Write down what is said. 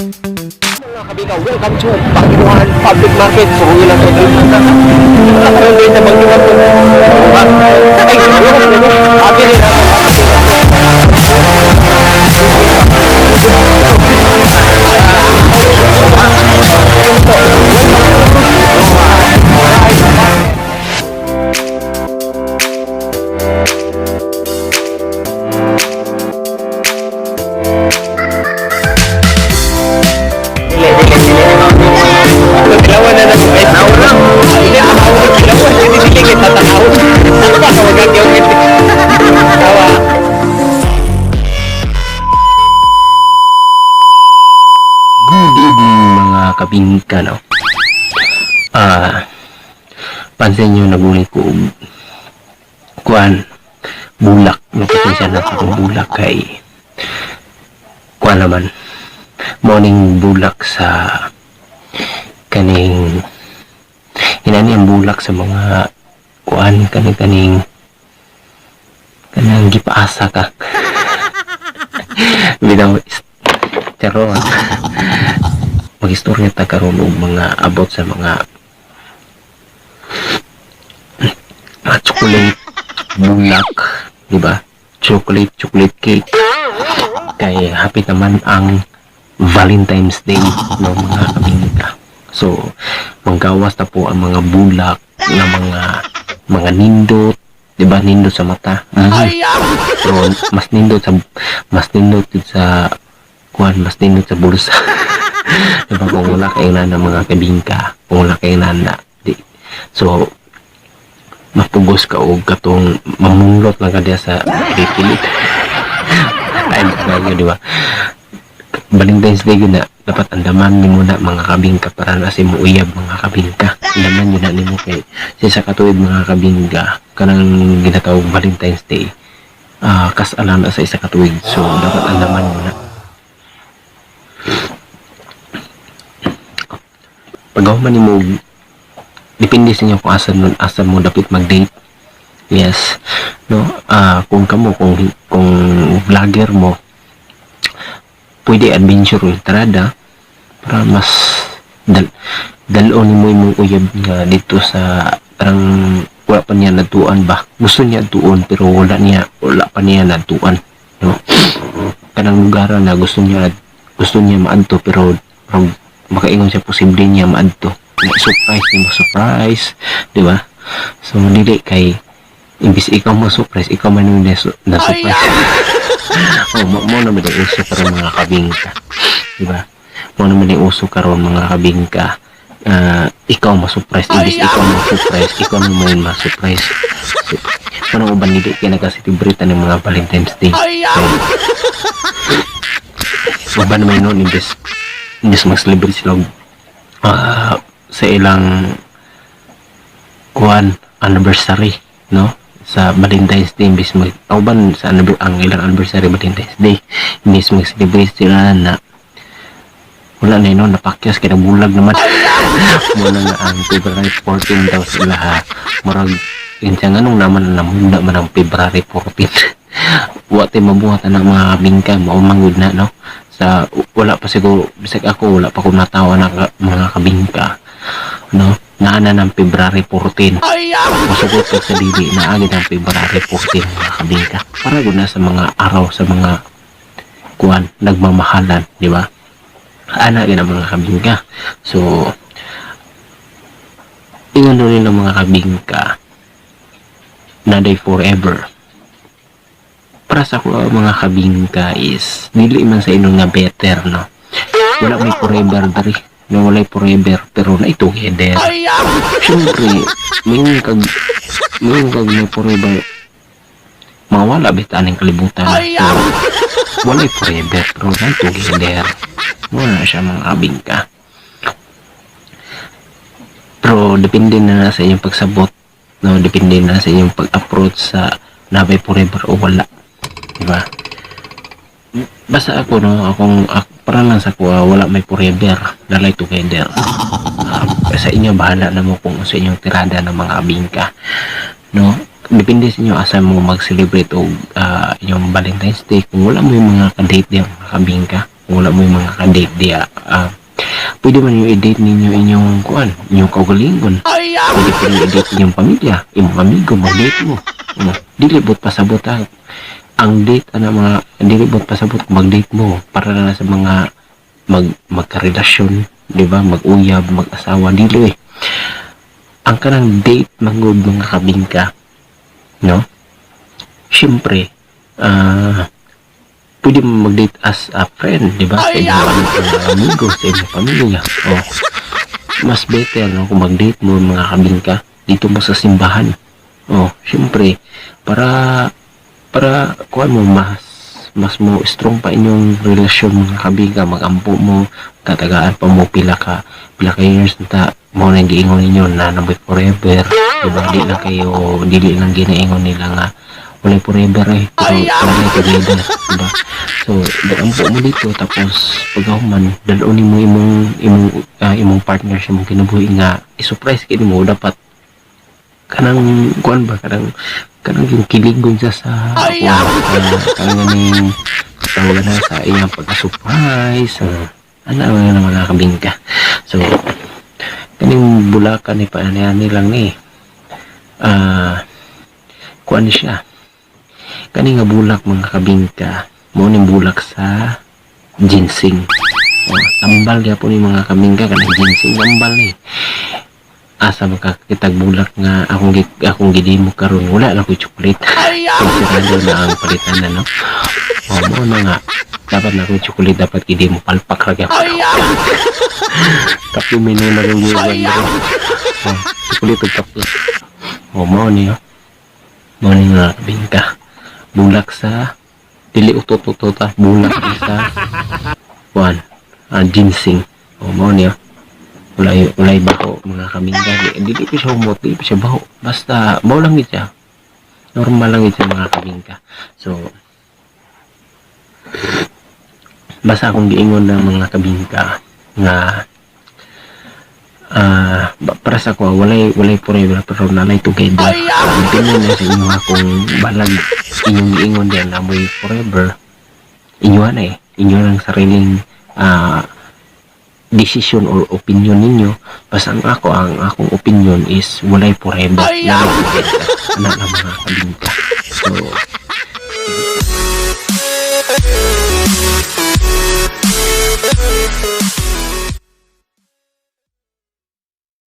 Mga kabikaw, welcome to Panginoan Public Market. Suruhin lang kayo dito. Ngayon din na Panginoan po. Ay, sabi rin naglawan na ng guys. Naulang. Hindi ako naglawan. Hindi sila kita tanawin. Ano ba? Kawagag yung hindi. Tawa. Good evening mga kabingka, no? Pansin nyo nagulit ko kuan bulak. Nakasensya na akong bulak kay kuan naman. Morning bulak sa kaning inani ang bulak sa mga kuan kaning gipaasa ka. Bitaw pero magistorya ta karon og mga abot sa mga chocolate bulak, di ba? Chocolate cake. Kay happy naman ang Valentine's Day, no, mga kabingka. So, manggawas na po ang mga bulak na mga nindot, 'di ba? Nindot sa mata. Pero mas nindot sa kuan, mas nindot sa bulsa. Diba, kung wala kayo na ng mga kabingka, kung wala kayo na di. So, mapugos ka o katong mamunlot lang ka diya sa pipilit. Ay, mga di ba? Valentine's Day yun na dapat andaman ni muna mga kabingka para na si muuyab mga kabingka. Andaman yun na ni mo kay sa katuig mga kabingka kanang ginatawag Valentine's Day. Kas alam na sa isa katuig. So dapat andaman muna. Pagaw man ni mo depende sa inyo kung asan mo dapat mag-date. Yes. No, kung vlogger mo pwede adventure o entrada para mas dalon ni mo imong uyab nga dito sa parang wala pa niya natuan ba, gusto niya tuon pero wala pa niya natuan, no? Kanang lugar na gusto niya maadto pero makaingon siya posible niya maadto, surprise, di ba? So dili kay imbis ikaw mo surprise, ikaw man yung na surprise. Mo naman yung uso karon mga kabingka, diba? Mo naman yung uso karon mga kabingka. Ikaw ma-surprise, imbis ikaw ma-surprise, ikaw naman yung ma-surprise. Manong uban nili kaya nagka-celebrate ng mga Valentine's Day. So, uban naman yun, imbis mag-celebrate sila sa ilang anniversary, no? Sa Valentine's Day, imbis mag-auban sa ang ilang anniversary Valentine's Day, imbis mag-celebrate sila na wala na yun, napakyas kaya bulag naman. Muna nga ang February 14 daw sila ha. Marag, insya nga nung naman namunda man ang February 14. Wate mabuhat na mga bingka, maumangod na, no? Sa, wala pa siguro, bisag ako, wala pa ko natawa na mga kabingka, no? Naana ng February 14. Masugot ka sa dili na agad ng February 14 mga kabingka. Para na sa mga araw, sa mga nagmamahalan, di ba? Ana yun ang mga kabingka. So, ingon rin ng mga kabingka na day forever. Para sa mga kabingka is dili man sa inyo nga better, no? Wala may forever dari. No, walay forever pero na together. Siyempre may kag may forever mawala bitaan ng kalibutan. So, walay forever pero na together. Wala siya mga kabingka. Pero depende na sa inyong pagsabot, no? Depende na sa inyong pag-approach sa nabay forever o wala, diba? Basta ako, no, para lang sa wala may forever, lalay together. Sa inyo bahala na mo kung sa inyong tirada ng mga kabingka, no? Depende sa inyo asa mo mag-celebrate o yung Valentine's Day. Kung wala mo yung mga ka-date din, mga kabingka, kung wala mo yung mga ka-date diya, pwede man yung i-date ninyo inyong inyong kaugalingon. Pwede pa rin i-date inyong pamilya, imong amigo, mag-date mo. Dili bot pasabot ang date mga dili bot pasabot mag-date mo para na sa mga magkarelasyon, di ba? Mag-uyab, mag-asawa, dili ang kanang date manggod mga kabingka, no? Siyempre, pwede mo mag-date as a friend, di ba? Sa inyong amigo, sa inyong pamilya. Mas better, no? Kung mag-date mo mga kabingka, dito mo sa simbahan. Siyempre, para kuhan mo, mas mo strong pa inyong relasyon mga kabingka, mag-ampo mo, katagaan pa mo pila ka years na mo nang giingon ninyo na naboy forever, diba? Dili lang ginaingon nila nga wala forever pero wala together, diba? So mag-ampo mo dito, tapos pagkahuman dalonin mo imong partner sa mong kinabuhi nga i-surprise kini mo, dapat kanang kuan ba, kanang yung kiligon siya sa kanang ganing tawagan na sa iyang pagka-surprise, mga kabingka. So kaning bulakan ni paanayan nilang ni kuan siya, kani nga bulak mga kabingka, mo ning bulak sa ginseng. Tambal gyapon ni mga kabingka kanang ginseng, tambal ni. Asa makakitag bulak nga akong gidimo karon, wala na ko chocolate. Konsiderado na ang palitan na, no? Mo na nga dapat na ko chocolate, dapat gidimo palpak ra gyapon. Kape menu na rin yung chocolate ug kape. Mo ni nga bingka bulak sa dili utot-utot, bulak sa ginseng. Mo ni ulay baho mga kabingka, dili pa siya humot, dili pa siya baho, basta baho lang siya, normal lang siya mga kabingka. So basta akong giingon ng mga kabingka nga para sa ko walay forever pero nalay together. Tingnan na sa inyo akong balag inyong giingon diyan na may forever, inyo lang sariling decision or opinion ninyo. Basta ang akong opinion is walay forever, walay together na mga kabingka. So